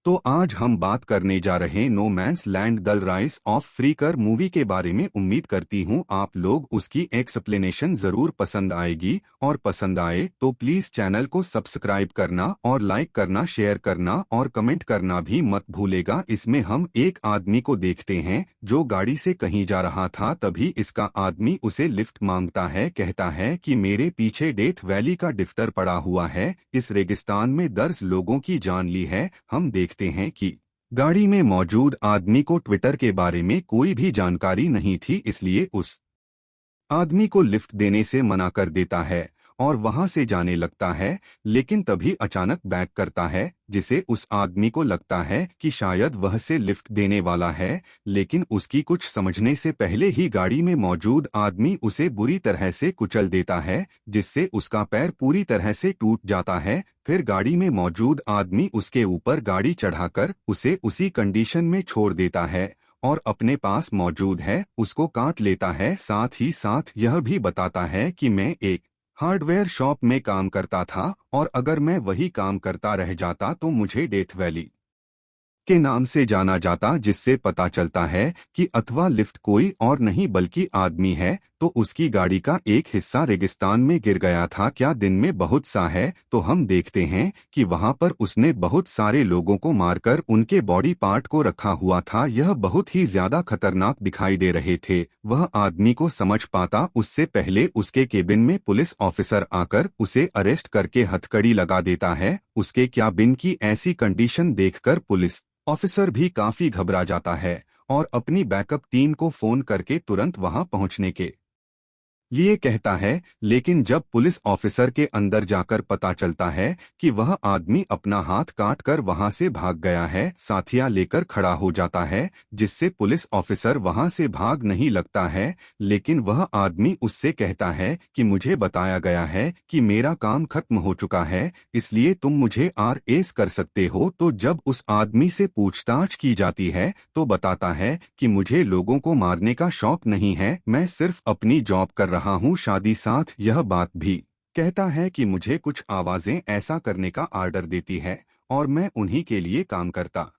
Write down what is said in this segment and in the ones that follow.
तो आज हम बात करने जा रहे no man's land the rise of Reeker movie के बारे में। उम्मीद करती हूँ आप लोग उसकी एक्सप्लेनेशन जरूर पसंद आएगी, और पसंद आए तो प्लीज चैनल को सब्सक्राइब करना और लाइक करना, शेयर करना और कमेंट करना भी मत भूलेगा। इसमें हम एक आदमी को देखते हैं जो गाड़ी से कहीं जा रहा था, तभी इसका आदमी उसे लिफ्ट मांगता है। कहता है कि मेरे पीछे डेथ वैली का डिफ्टर पड़ा हुआ है, इस रेगिस्तान में दर्ज लोगों की जान ली है। हम देखते हैं कि गाड़ी में मौजूद आदमी को ट्विटर के बारे में कोई भी जानकारी नहीं थी, इसलिए उस आदमी को लिफ्ट देने से मना कर देता है और वहां से जाने लगता है। लेकिन तभी अचानक बैक करता है, जिसे उस आदमी को लगता है कि शायद वह से लिफ्ट देने वाला है, लेकिन उसकी कुछ समझने से पहले ही गाड़ी में मौजूद आदमी उसे बुरी तरह से कुचल देता है, जिससे उसका पैर पूरी तरह से टूट जाता है। फिर गाड़ी में मौजूद आदमी उसके ऊपर गाड़ी चढ़ाकर उसे उसी कंडीशन में छोड़ देता है और अपने पास मौजूद है उसको काट लेता है। साथ ही साथ यह भी बताता है कि मैं एक हार्डवेयर शॉप में काम करता था, और अगर मैं वही काम करता रह जाता तो मुझे डेथ वैली के नाम से जाना जाता, जिससे पता चलता है कि अथवा लिफ्ट कोई और नहीं बल्कि आदमी है। तो उसकी गाड़ी का एक हिस्सा रेगिस्तान में गिर गया था। क्या दिन में बहुत सा है, तो हम देखते हैं कि वहां पर उसने बहुत सारे लोगों को मारकर उनके बॉडी पार्ट को रखा हुआ था। यह बहुत ही ज्यादा खतरनाक दिखाई दे रहे थे। वह आदमी को समझ पाता उससे पहले उसके केबिन में पुलिस ऑफिसर आकर उसे अरेस्ट करके हथकड़ी लगा देता है। उसके केबिन की ऐसी कंडीशन देखकर पुलिस ऑफिसर भी काफी घबरा जाता है और अपनी बैकअप टीम को फोन करके तुरंत वहां पहुंचने के लिए कहता है। लेकिन जब पुलिस ऑफिसर के अंदर जाकर पता चलता है कि वह आदमी अपना हाथ काट कर वहां से भाग गया है, साथिया लेकर खड़ा हो जाता है, जिससे पुलिस ऑफिसर वहां से भाग नहीं लगता है। लेकिन वह आदमी उससे कहता है कि मुझे बताया गया है कि मेरा काम खत्म हो चुका है, इसलिए तुम मुझे आरएस कर सकते हो। तो जब उस आदमी से पूछताछ की जाती है तो बताता है कि मुझे लोगों को मारने का शौक नहीं है, मैं सिर्फ अपनी जॉब कर रहा हूँ। शादी साथ यह बात भी कहता है कि मुझे कुछ आवाजें ऐसा करने का आर्डर देती है और मैं उन्हीं के लिए काम करता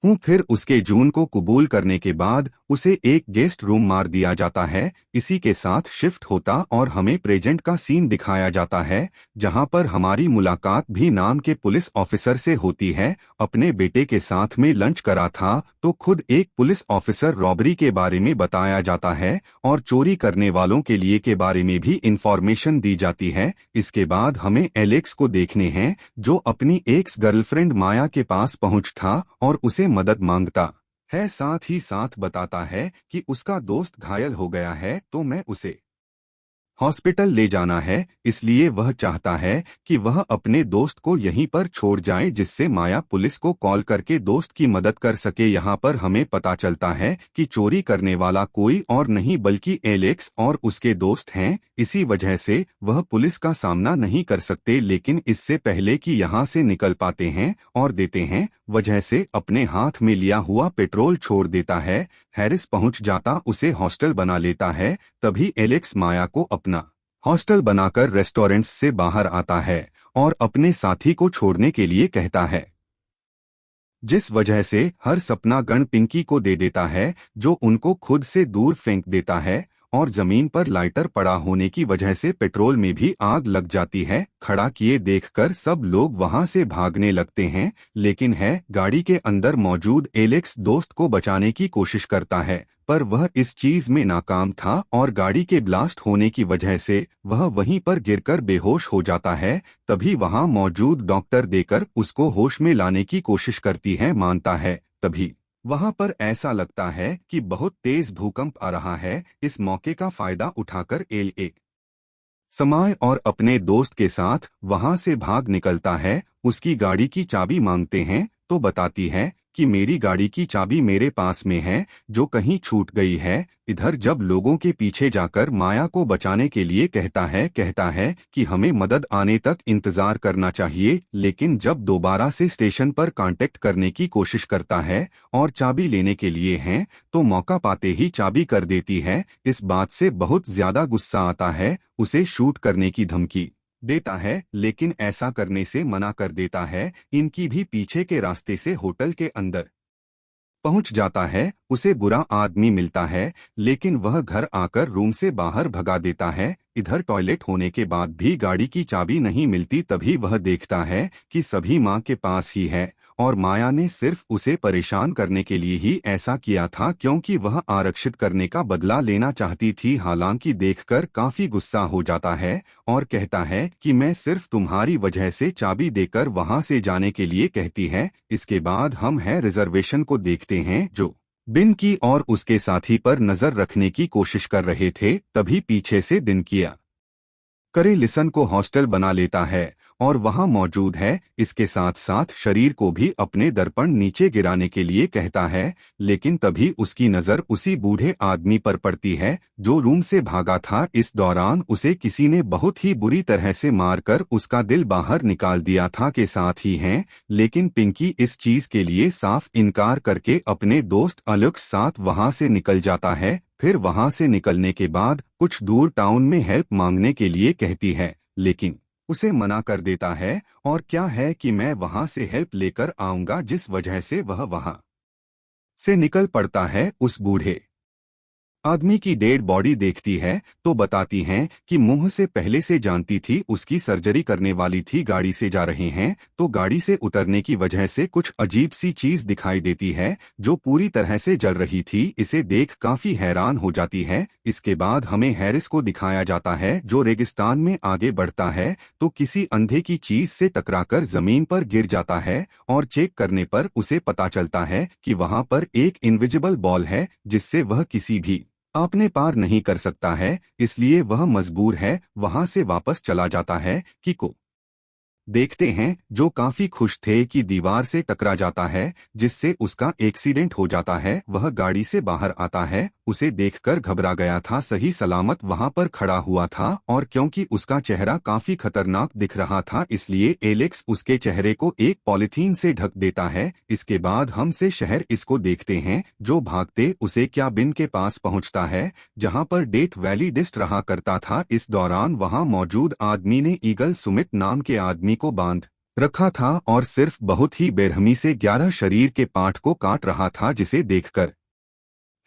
हूँ। फिर उसके जून को कबूल करने के बाद उसे एक गेस्ट रूम मार दिया जाता है। इसी के साथ शिफ्ट होता और हमें प्रेजेंट का सीन दिखाया जाता है, जहां पर हमारी मुलाकात भी नाम के पुलिस ऑफिसर से होती है। अपने बेटे के साथ में लंच करा था तो खुद एक पुलिस ऑफिसर रॉबरी के बारे में बताया जाता है और चोरी करने वालों के लिए के बारे में भी इंफॉर्मेशन दी जाती है। इसके बाद हमें एलेक्स को देखने हैं, जो अपनी एक्स गर्लफ्रेंड माया के पास पहुंच था और उसे मदद मांगता है। साथ ही साथ बताता है कि उसका दोस्त घायल हो गया है, तो मैं उसे हॉस्पिटल ले जाना है, इसलिए वह चाहता है कि वह अपने दोस्त को यहीं पर छोड़ जाए, जिससे माया पुलिस को कॉल करके दोस्त की मदद कर सके। यहाँ पर हमें पता चलता है कि चोरी करने वाला कोई और नहीं बल्कि एलेक्स और उसके दोस्त हैं। इसी वजह से वह पुलिस का सामना नहीं कर सकते, लेकिन इससे पहले कि यहाँ से निकल पाते हैं और देते हैं वजह से अपने हाथ में लिया हुआ पेट्रोल छोड़ देता है। हैरिस पहुंच जाता, उसे हॉस्टल बना लेता है। तभी एलेक्स माया को अपना हॉस्टल बनाकर रेस्टोरेंट्स से बाहर आता है और अपने साथी को छोड़ने के लिए कहता है, जिस वजह से हर सपना गण पिंकी को दे देता है, जो उनको खुद से दूर फेंक देता है और जमीन पर लाइटर पड़ा होने की वजह से पेट्रोल में भी आग लग जाती है। खड़ा किए देखकर सब लोग वहां से भागने लगते हैं, लेकिन है गाड़ी के अंदर मौजूद एलेक्स दोस्त को बचाने की कोशिश करता है, पर वह इस चीज में नाकाम था और गाड़ी के ब्लास्ट होने की वजह से वह वहीं पर गिरकर बेहोश हो जाता है। तभी वहां मौजूद डॉक्टर देकर उसको होश में लाने की कोशिश करती है, मानता है। तभी वहां पर ऐसा लगता है कि बहुत तेज भूकंप आ रहा है। इस मौके का फायदा उठाकर एल एक समय और अपने दोस्त के साथ वहां से भाग निकलता है। उसकी गाड़ी की चाबी मांगते हैं तो बताती है कि मेरी गाड़ी की चाबी मेरे पास में है, जो कहीं छूट गई है। इधर जब लोगों के पीछे जाकर माया को बचाने के लिए कहता है कि हमें मदद आने तक इंतजार करना चाहिए, लेकिन जब दोबारा से स्टेशन पर कांटेक्ट करने की कोशिश करता है और चाबी लेने के लिए हैं, तो मौका पाते ही चाबी कर देती है। इस बात से बहुत ज्यादा गुस्सा आता है, उसे शूट करने की धमकी देता है, लेकिन ऐसा करने से मना कर देता है। इनकी भी पीछे के रास्ते से होटल के अंदर पहुंच जाता है। उसे बुरा आदमी मिलता है, लेकिन वह घर आकर रूम से बाहर भगा देता है। इधर टॉयलेट होने के बाद भी गाड़ी की चाबी नहीं मिलती। तभी वह देखता है कि सभी माँ के पास ही है और माया ने सिर्फ उसे परेशान करने के लिए ही ऐसा किया था, क्योंकि वह आरक्षित करने का बदला लेना चाहती थी। हालांकि देखकर काफी गुस्सा हो जाता है और कहता है कि मैं सिर्फ तुम्हारी वजह से चाबी देकर वहां से जाने के लिए कहती है। इसके बाद हम है रिजर्वेशन को देखते हैं, जो बिन की और उसके साथी पर नजर रखने की कोशिश कर रहे थे। तभी पीछे से दिन किया करे लिसन को हॉस्टल बना लेता है और वहां मौजूद है। इसके साथ साथ शरीर को भी अपने दर्पण नीचे गिराने के लिए कहता है, लेकिन तभी उसकी नजर उसी बूढ़े आदमी पर पड़ती है जो रूम से भागा था। इस दौरान उसे किसी ने बहुत ही बुरी तरह से मारकर उसका दिल बाहर निकाल दिया था के साथ ही हैं। लेकिन पिंकी इस चीज के लिए साफ इनकार करके अपने दोस्त अलेक्स साथ वहां से निकल जाता है। फिर वहां से निकलने के बाद कुछ दूर टाउन में हेल्प मांगने के लिए कहती है, लेकिन उसे मना कर देता है। और क्या है कि मैं वहां से हेल्प लेकर आऊंगा, जिस वजह से वह वहां से निकल पड़ता है। उस बूढ़े आदमी की डेड बॉडी देखती है तो बताती हैं कि मुंह से पहले से जानती थी उसकी सर्जरी करने वाली थी। गाड़ी से जा रहे हैं तो गाड़ी से उतरने की वजह से कुछ अजीब सी चीज दिखाई देती है जो पूरी तरह से जल रही थी। इसे देख काफी हैरान हो जाती है। इसके बाद हमें हैरिस को दिखाया जाता है जो रेगिस्तान में आगे बढ़ता है तो किसी अंधे की चीज से टकराकर जमीन पर गिर जाता है और चेक करने पर उसे पता चलता है कि वहां पर एक इनविजिबल बॉल है जिससे वह किसी भी आपने पार नहीं कर सकता है। इसलिए वह मजबूर है वहां से वापस चला जाता है। कि को देखते हैं जो काफी खुश थे कि दीवार से टकरा जाता है जिससे उसका एक्सीडेंट हो जाता है। वह गाड़ी से बाहर आता है, उसे देखकर घबरा गया था। सही सलामत वहां पर खड़ा हुआ था और क्योंकि उसका चेहरा काफी खतरनाक दिख रहा था इसलिए एलेक्स उसके चेहरे को एक पॉलिथीन से ढक देता है। इसके बाद हम से शहर इसको देखते हैं जो भागते उसे क्या बिन के पास पहुंचता है जहां पर डेथ वैली डिस्ट रहा करता था। इस दौरान वहां मौजूद आदमी ने ईगल सुमित नाम के आदमी को बांध रखा था और सिर्फ बहुत ही बेरहमी से 11 शरीर के पार्ट को काट रहा था, जिसे देखकर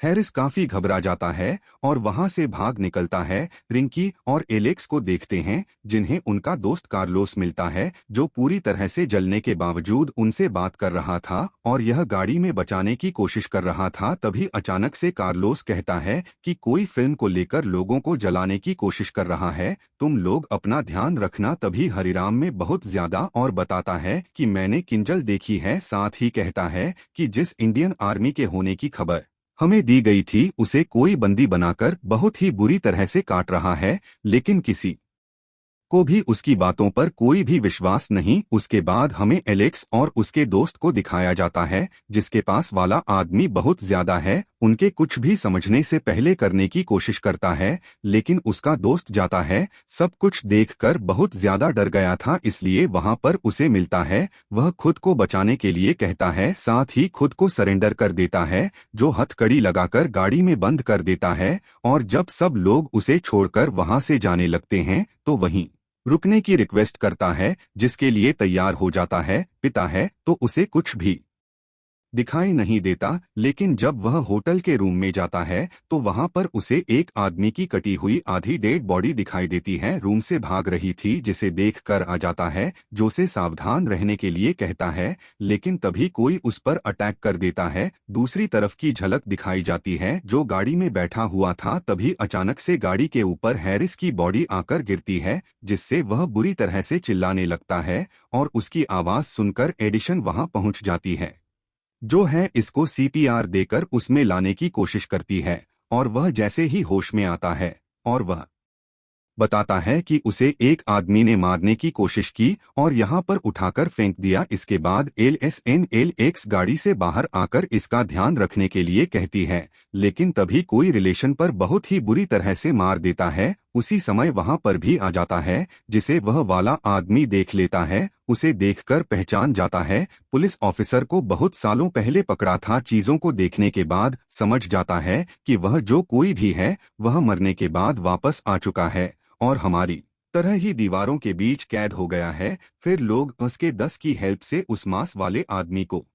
हैरिस काफी घबरा जाता है और वहां से भाग निकलता है। रिंकी और एलेक्स को देखते हैं जिन्हें उनका दोस्त कार्लोस मिलता है जो पूरी तरह से जलने के बावजूद उनसे बात कर रहा था और यह गाड़ी में बचाने की कोशिश कर रहा था। तभी अचानक से कार्लोस कहता है कि कोई फिल्म को लेकर लोगों को जलाने की कोशिश कर रहा है, तुम लोग अपना ध्यान रखना। तभी हरिराम में बहुत ज्यादा और बताता है कि मैंने किंजल देखी है। साथ ही कहता है कि जिस इंडियन आर्मी के होने की खबर हमें दी गई थी उसे कोई बंदी बनाकर बहुत ही बुरी तरह से काट रहा है, लेकिन किसी को भी उसकी बातों पर कोई भी विश्वास नहीं। उसके बाद हमें एलेक्स और उसके दोस्त को दिखाया जाता है जिसके पास वाला आदमी बहुत ज्यादा है। उनके कुछ भी समझने से पहले करने की कोशिश करता है, लेकिन उसका दोस्त जाता है। सब कुछ देखकर बहुत ज्यादा डर गया था इसलिए वहां पर उसे मिलता है। वह खुद को बचाने के लिए कहता है, साथ ही खुद को सरेंडर कर देता है जो हथकड़ी लगाकर गाड़ी में बंद कर देता है। और जब सब लोग उसे छोड़कर वहां से जाने लगते हैं तो वहीं रुकने की रिक्वेस्ट करता है जिसके लिए तैयार हो जाता है। पिता है तो उसे कुछ भी दिखाई नहीं देता, लेकिन जब वह होटल के रूम में जाता है तो वहां पर उसे एक आदमी की कटी हुई आधी डेड बॉडी दिखाई देती है। रूम से भाग रही थी जिसे देखकर आ जाता है जो से सावधान रहने के लिए कहता है, लेकिन तभी कोई उस पर अटैक कर देता है। दूसरी तरफ की झलक दिखाई जाती है जो गाड़ी में बैठा हुआ था। तभी अचानक से गाड़ी के ऊपर हैरिस की बॉडी आकर गिरती है जिससे वह बुरी तरह से चिल्लाने लगता है और उसकी आवाज सुनकर एडिशन वहां पहुंच जाती है जो है इसको सीपीआर देकर उसमें लाने की कोशिश करती है। और वह जैसे ही होश में आता है और वह बताता है कि उसे एक आदमी ने मारने की कोशिश की और यहाँ पर उठाकर फेंक दिया। इसके बाद एल गाड़ी से बाहर आकर इसका ध्यान रखने के लिए कहती है, लेकिन तभी कोई रिलेशन पर बहुत ही बुरी तरह से मार देता है। उसी समय वहां पर भी आ जाता है जिसे वह वाला आदमी देख लेता है। उसे देखकर पहचान जाता है, पुलिस ऑफिसर को बहुत सालों पहले पकड़ा था। चीजों को देखने के बाद समझ जाता है कि वह जो कोई भी है वह मरने के बाद वापस आ चुका है और हमारी तरह ही दीवारों के बीच कैद हो गया है। फिर लोग उसके 10 की हेल्प से उस मांस वाले आदमी को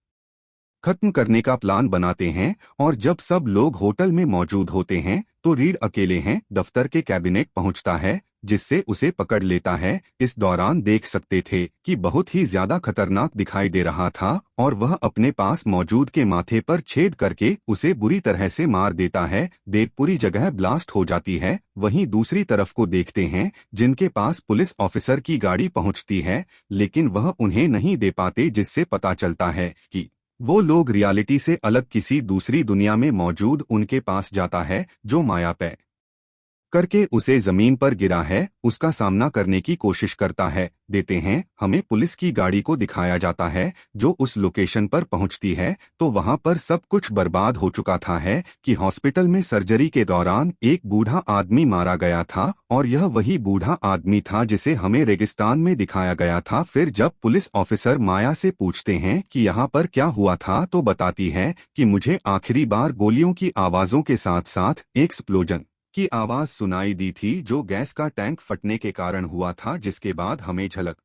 खत्म करने का प्लान बनाते हैं और जब सब लोग होटल में मौजूद होते हैं तो रीड अकेले हैं दफ्तर के कैबिनेट पहुंचता है जिससे उसे पकड़ लेता है। इस दौरान देख सकते थे कि बहुत ही ज्यादा खतरनाक दिखाई दे रहा था और वह अपने पास मौजूद के माथे पर छेद करके उसे बुरी तरह से मार देता है। देख पूरी जगह ब्लास्ट हो जाती है। वहीं दूसरी तरफ को देखते हैं जिनके पास पुलिस ऑफिसर की गाड़ी पहुंचती है लेकिन वह उन्हें नहीं दे पाते जिससे पता चलता है कि वो लोग रियलिटी से अलग किसी दूसरी दुनिया में मौजूद उनके पास जाता है जो माया पे करके उसे जमीन पर गिरा है उसका सामना करने की कोशिश करता है। देते हैं हमें पुलिस की गाड़ी को दिखाया जाता है जो उस लोकेशन पर पहुंचती है तो वहां पर सब कुछ बर्बाद हो चुका था है कि हॉस्पिटल में सर्जरी के दौरान एक बूढ़ा आदमी मारा गया था और यह वही बूढ़ा आदमी था जिसे हमें रेगिस्तान में दिखाया गया था। फिर जब पुलिस ऑफिसर माया से पूछते हैं कि यहाँ पर क्या हुआ था तो बताती है कि मुझे आखिरी बार गोलियों की आवाजों के साथ साथ एक्सप्लोजन की आवाज सुनाई दी थी जो गैस का टैंक फटने के कारण हुआ था। जिसके बाद हमें झलक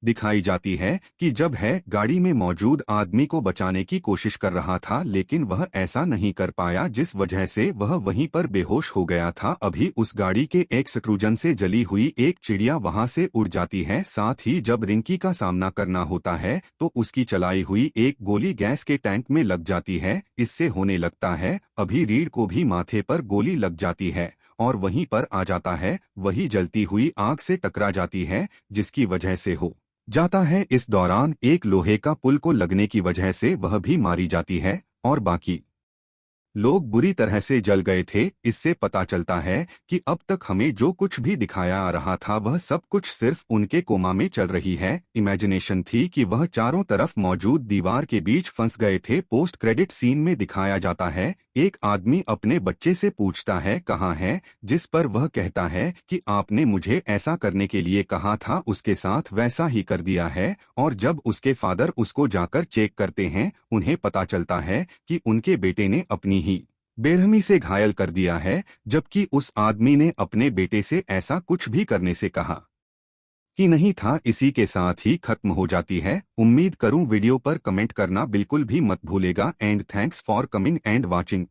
दिखाई जाती है कि जब है गाड़ी में मौजूद आदमी को बचाने की कोशिश कर रहा था लेकिन वह ऐसा नहीं कर पाया जिस वजह से वह वहीं पर बेहोश हो गया था। अभी उस गाड़ी के एक्सट्रूजन से जली हुई एक चिड़िया वहां से उड़ जाती है। साथ ही जब रिंकी का सामना करना होता है तो उसकी चलाई हुई एक गोली गैस के टैंक में लग जाती है। इससे होने लगता है अभी रीड को भी माथे पर गोली लग जाती है और वहीं पर आ जाता है वही जलती हुई आग से टकरा जाती है जिसकी वजह से हो जाता है। इस दौरान एक लोहे का पुल को लगने की वजह से वह भी मारी जाती है और बाकी लोग बुरी तरह से जल गए थे। इससे पता चलता है कि अब तक हमें जो कुछ भी दिखाया आ रहा था वह सब कुछ सिर्फ उनके कोमा में चल रही है। इमेजिनेशन थी कि वह चारों तरफ मौजूद दीवार के बीच फंस गए थे। पोस्ट क्रेडिट सीन में दिखाया जाता है एक आदमी अपने बच्चे से पूछता है कहाँ है, जिस पर वह कहता है कि आपने मुझे ऐसा करने के लिए कहा था, उसके साथ वैसा ही कर दिया है। और जब उसके फादर उसको जाकर चेक करते हैं उन्हें पता चलता है कि उनके बेटे ने अपनी ही बेरहमी से घायल कर दिया है जबकि उस आदमी ने अपने बेटे से ऐसा कुछ भी करने से कहा कि नहीं था। इसी के साथ ही खत्म हो जाती है। उम्मीद करूं वीडियो पर कमेंट करना बिल्कुल भी मत भूलेगा and thanks for coming and watching.